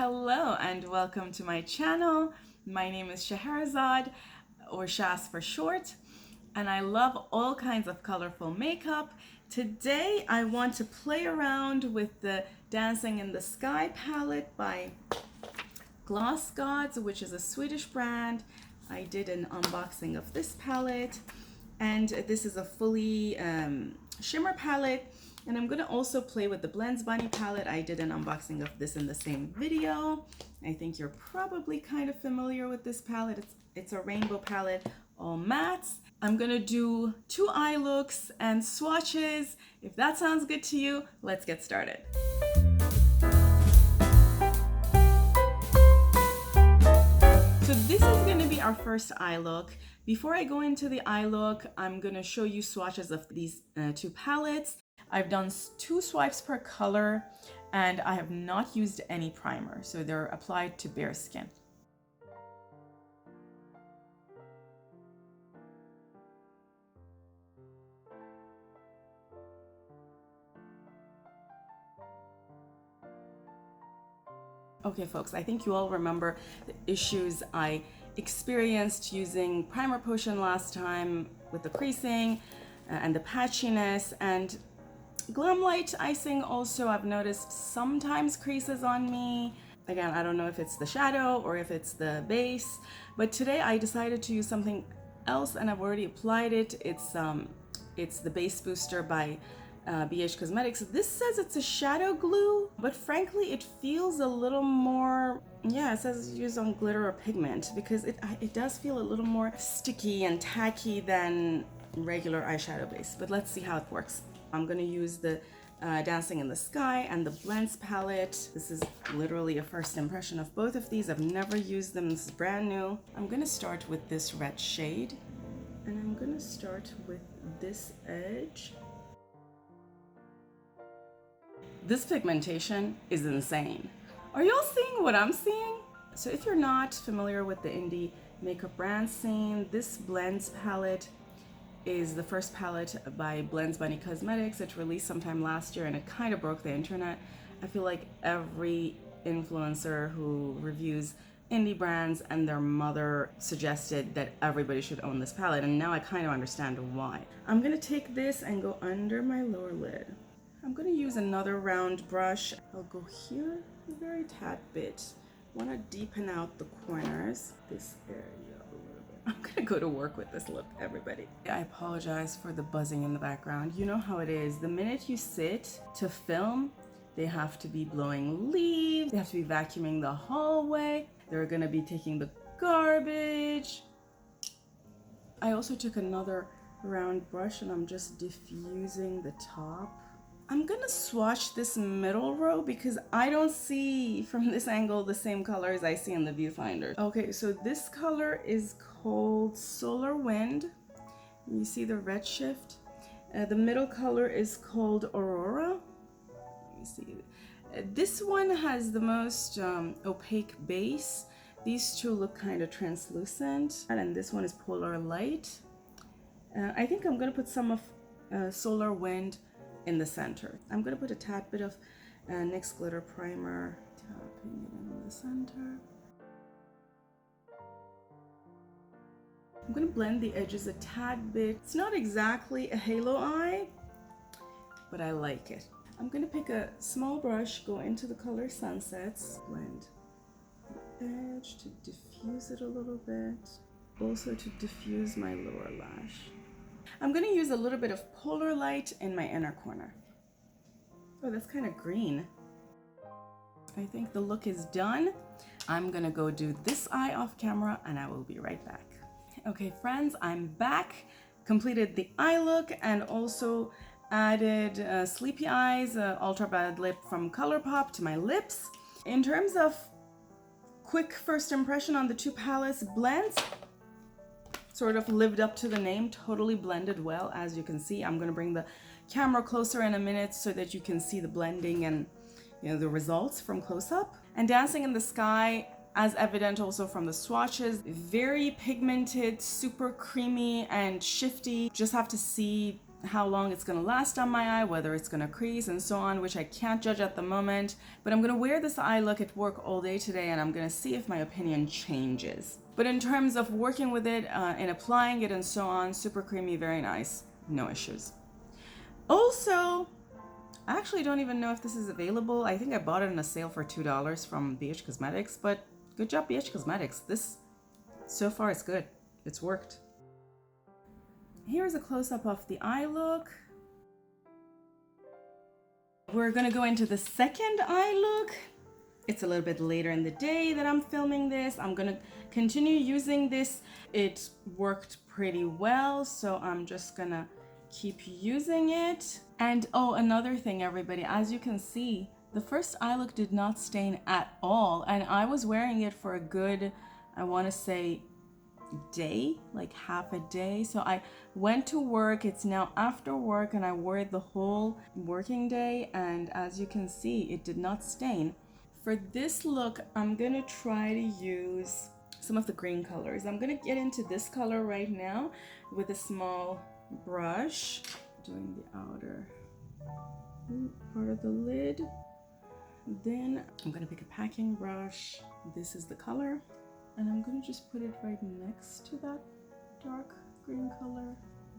Hello and welcome to my channel. My name is Scheherazade, or Shas for short, and I love all kinds of colorful makeup. Today I want to play around with the Dancing in the Sky palette by GlossGods, which is a Swedish brand. I did an unboxing of this palette, and this is a fully shimmer palette. And I'm gonna also play with the Blends Bunny palette. I did an unboxing of this in the same video. I think you're probably kind of familiar with this palette. It's a rainbow palette, all mattes. I'm gonna do 2 eye looks and swatches. If that sounds good to you, let's get started. So this is gonna be our first eye look. Before I go into the eye look, I'm gonna show you swatches of these 2 palettes. I've done 2 swipes per color, and I have not used any primer, so they're applied to bare skin. Okay folks, I think you all remember the issues I experienced using primer potion last time with the creasing and the patchiness, and Glam Light icing also I've noticed sometimes creases on me. Again, I don't know if it's the shadow or if it's the base, but today I decided to use something else and I've already applied it. It's the Base Booster by BH Cosmetics. This says it's a shadow glue, but frankly it feels a little more, yeah, it says used on glitter or pigment, because it does feel a little more sticky and tacky than regular eyeshadow base. But let's see how it works. I'm gonna use the Dancing in the Sky and the Blends palette. This is literally a first impression of both of these. I've never used them, this is brand new. I'm gonna start with this red shade, and I'm gonna start with this edge. This pigmentation is insane. Are y'all seeing what I'm seeing? So if you're not familiar with the indie makeup brand scene, this Blends palette is the first palette by Blends Bunny Cosmetics. It released sometime last year and it kind of broke the internet. I feel like every influencer who reviews indie brands and their mother suggested that everybody should own this palette, and now I kind of understand why. I'm gonna take this and go under my lower lid. I'm gonna use another round brush. I'll go here a very tad bit. I wanna deepen out the corners, this area. I'm gonna go to work with this look, everybody. I apologize for the buzzing in the background. You know how it is. The minute you sit to film, they have to be blowing leaves, they have to be vacuuming the hallway, they're gonna be taking the garbage. I also took another round brush and I'm just diffusing the top. I'm gonna swatch this middle row because I don't see from this angle the same colors I see in the viewfinder. Okay, so this color is called Solar Wind. You see the red shift. The middle color is called Aurora. Let me see. This one has the most opaque base. These two look kind of translucent, and this one is Polar Light. I think I'm gonna put some of Solar Wind in the center. I'm gonna put a tad bit of NYX glitter primer, tapping it in the center. I'm gonna blend the edges a tad bit. It's not exactly a halo eye, but I like it. I'm gonna pick a small brush, go into the color Sunsets, blend the edge to diffuse it a little bit, also to diffuse my lower lash. I'm gonna use a little bit of Polar Light in my inner corner. Oh, that's kind of green. I think the look is done. I'm gonna go do this eye off camera and I will be right back. Okay friends, I'm back. Completed the eye look and also added Sleepy Eyes Ultra Bad Lip from ColourPop to my lips. In terms of quick first impression on the 2 palettes, Blends sort of lived up to the name, totally blended well. As you can see, I'm gonna bring the camera closer in a minute so that you can see the blending and the results from close up. And Dancing in the Sky, as evident also from the swatches, very pigmented, super creamy and shifty. Just have to see how long it's going to last on my eye, whether it's going to crease and so on, which I can't judge at the moment. But I'm going to wear this eye look at work all day today, and I'm going to see if my opinion changes. But in terms of working with it and applying it and so on, super creamy, very nice, no issues. Also, I actually don't even know if this is available. I think I bought it in a sale for $2 from BH Cosmetics, but good job, BH Cosmetics. This, so far, it's good. It's worked. Here's a close-up of the eye look. We're gonna go into the second eye look. It's a little bit later in the day that I'm filming this. I'm gonna continue using this. It worked pretty well, so I'm just gonna keep using it. And oh, another thing, everybody, as you can see, the first eye look did not stain at all, and I was wearing it for a good, I want to say, day, like half a day. So I went to work, it's now after work, and I wore it the whole working day, and as you can see, it did not stain. For this look, I'm gonna try to use some of the green colors. I'm gonna get into this color right now with a small brush, doing the outer part of the lid. Then I'm gonna pick a packing brush. This is the color, and I'm gonna just put it right next to that dark green color.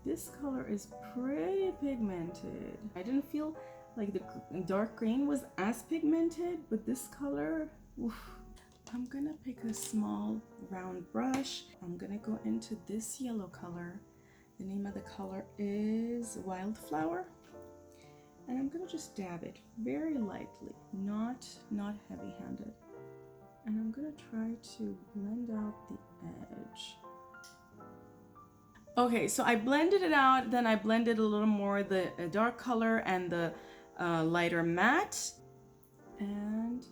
This color is pretty pigmented. I didn't feel like the dark green was as pigmented, but this color, oof. I'm gonna pick a small round brush. I'm gonna go into this yellow color. The name of the color is Wildflower. And I'm gonna just dab it very lightly, not heavy-handed. And I'm gonna try to blend out the edge. Okay, so I blended it out, then I blended a little more the dark color and the lighter matte. And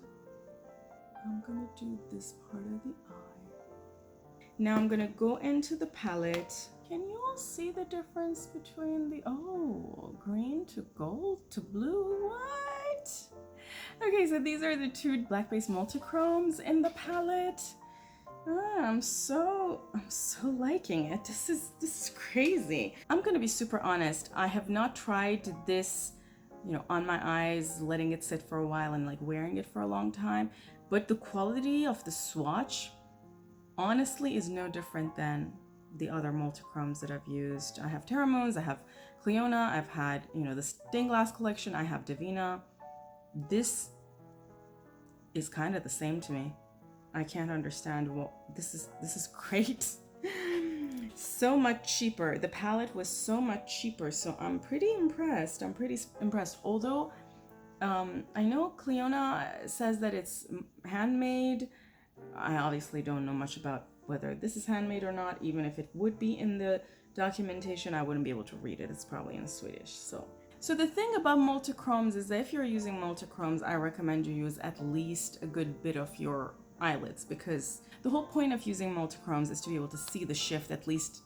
I'm gonna do this part of the eye. Now I'm gonna go into the palette. Can you all see the difference between the, oh, green to gold to blue? What? Okay, so these are the two black-based multichromes in the palette. I'm so liking it. This is crazy. I'm gonna be super honest. I have not tried this, you know, on my eyes, letting it sit for a while and like wearing it for a long time. But the quality of the swatch, honestly, is no different than the other multichromes that I've used. I have Terra Moons, I have Cleona, I've had, you know, the stained glass collection, I have Divina. This is kind of the same to me. I can't understand what this is great. So much cheaper. The palette was so much cheaper, so I'm pretty impressed. Although I know Cleona says that it's handmade. I obviously don't know much about whether this is handmade or not. Even if it would be in the documentation, I wouldn't be able to read it. It's probably in Swedish. So the thing about multichromes is that if you're using multichromes, I recommend you use at least a good bit of your eyelids, because the whole point of using multichromes is to be able to see the shift, at least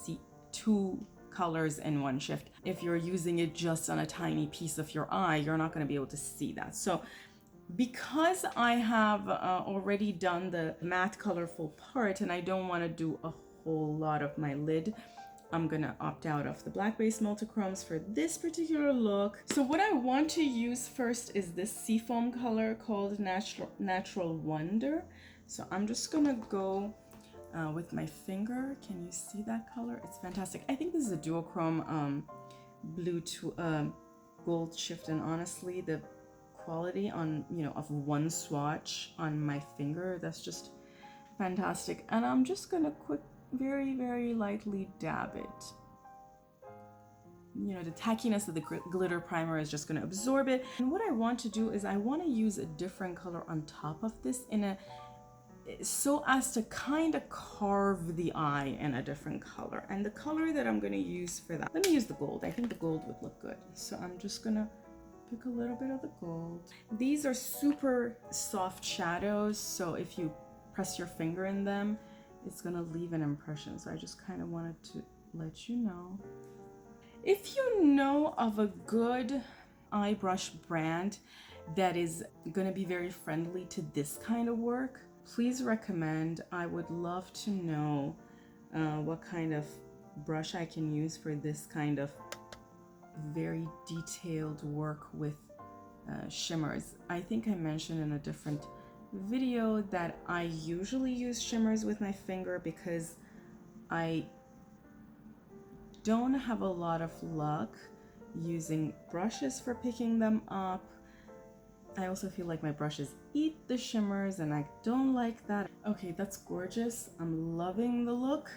see two colors in one shift. If you're using it just on a tiny piece of your eye, you're not going to be able to see that. So because I have already done the matte colorful part and I don't want to do a whole lot of my lid, I'm gonna opt out of the black-based multichromes for this particular look. So what I want to use first is this seafoam color called Natural Wonder. So I'm just gonna go with my finger. Can you see that color? It's fantastic. I think this is a duochrome blue to gold shift, and honestly, the quality on, you know, of one swatch on my finger, that's just fantastic. And I'm just gonna very lightly dab it. You know, the tackiness of the glitter primer is just going to absorb it. And what I want to do is I want to use a different color on top of this so as to kind of carve the eye in a different color. And the color that I'm going to use for that, let me use the gold. I think the gold would look good. So I'm just going to pick a little bit of the gold. These are super soft shadows, so if you press your finger in them, it's gonna leave an impression. So I just kind of wanted to let you know. If you know of a good eye brush brand that is gonna be very friendly to this kind of work, please recommend. I would love to know what kind of brush I can use for this kind of very detailed work with shimmers. I think I mentioned in a different video that I usually use shimmers with my finger because I don't have a lot of luck using brushes for picking them up. I also feel like my brushes eat the shimmers and I don't like that. Okay, that's gorgeous. I'm loving the look.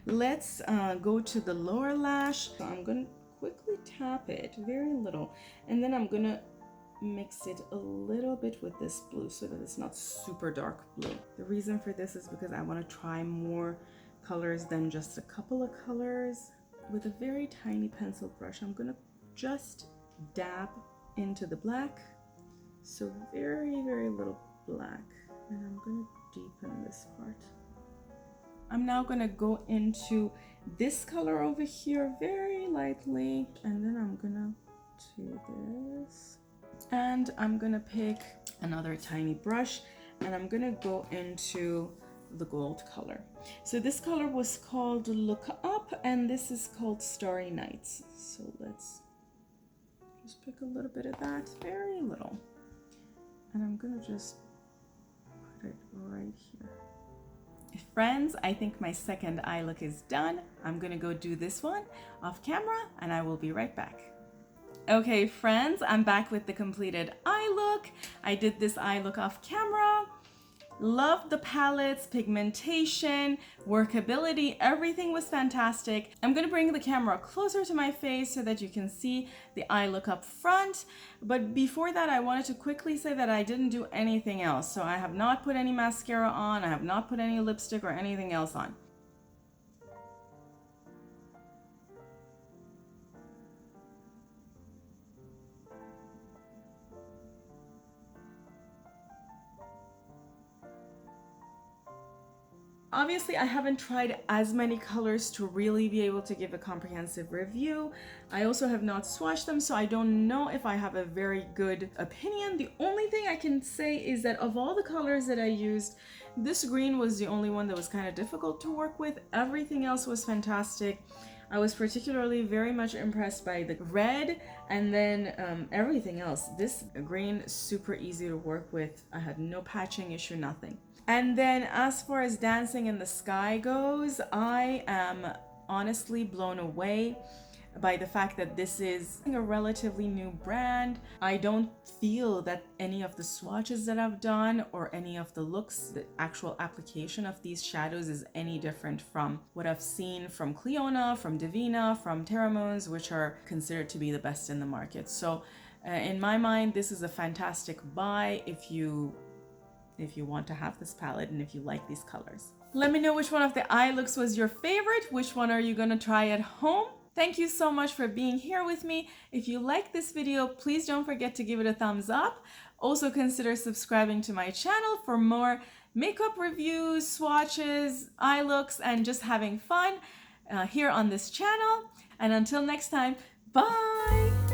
Let's go to the lower lash. So I'm gonna quickly tap it, very little, and then I'm gonna mix it a little bit with this blue so that it's not super dark blue. The reason for this is because I want to try more colors than just a couple of colors. With a very tiny pencil brush, I'm gonna just dab into the black. So very, very little black. And I'm gonna deepen this part. I'm now gonna go into this color over here very lightly. And then I'm gonna do this. And I'm gonna pick another tiny brush and I'm gonna go into the gold color. So this color was called Look Up and this is called Starry Nights. So let's just pick a little bit of that, very little. And I'm gonna just put it right here. Friends, I think my second eye look is done. I'm gonna go do this one off camera and I will be right back. Okay friends, I'm back with the completed eye look. I did this eye look off camera. Loved the palettes, pigmentation, workability, everything was fantastic. I'm gonna bring the camera closer to my face so that you can see the eye look up front. But before that, I wanted to quickly say that I didn't do anything else. So I have not put any mascara on, I have not put any lipstick or anything else on. Obviously, I haven't tried as many colors to really be able to give a comprehensive review. I also have not swatched them, so I don't know if I have a very good opinion. The only thing I can say is that of all the colors that I used, this green was the only one that was kind of difficult to work with. Everything else was fantastic. I was particularly very much impressed by the red and then everything else. This green, super easy to work with. I had no patching issue, nothing. And then as far as Dancing in the Sky goes, I am honestly blown away by the fact that this is a relatively new brand. I don't feel that any of the swatches that I've done or any of the looks, the actual application of these shadows is any different from what I've seen from Cliona, from Divina, from Terramones, which are considered to be the best in the market. So in my mind, this is a fantastic buy if you want to have this palette and if you like these colors. Let me know which one of the eye looks was your favorite. Which one are you gonna try at home? Thank you so much for being here with me. If you like this video, please don't forget to give it a thumbs up. Also consider subscribing to my channel for more makeup reviews, swatches, eye looks, and just having fun here on this channel. And until next time, bye!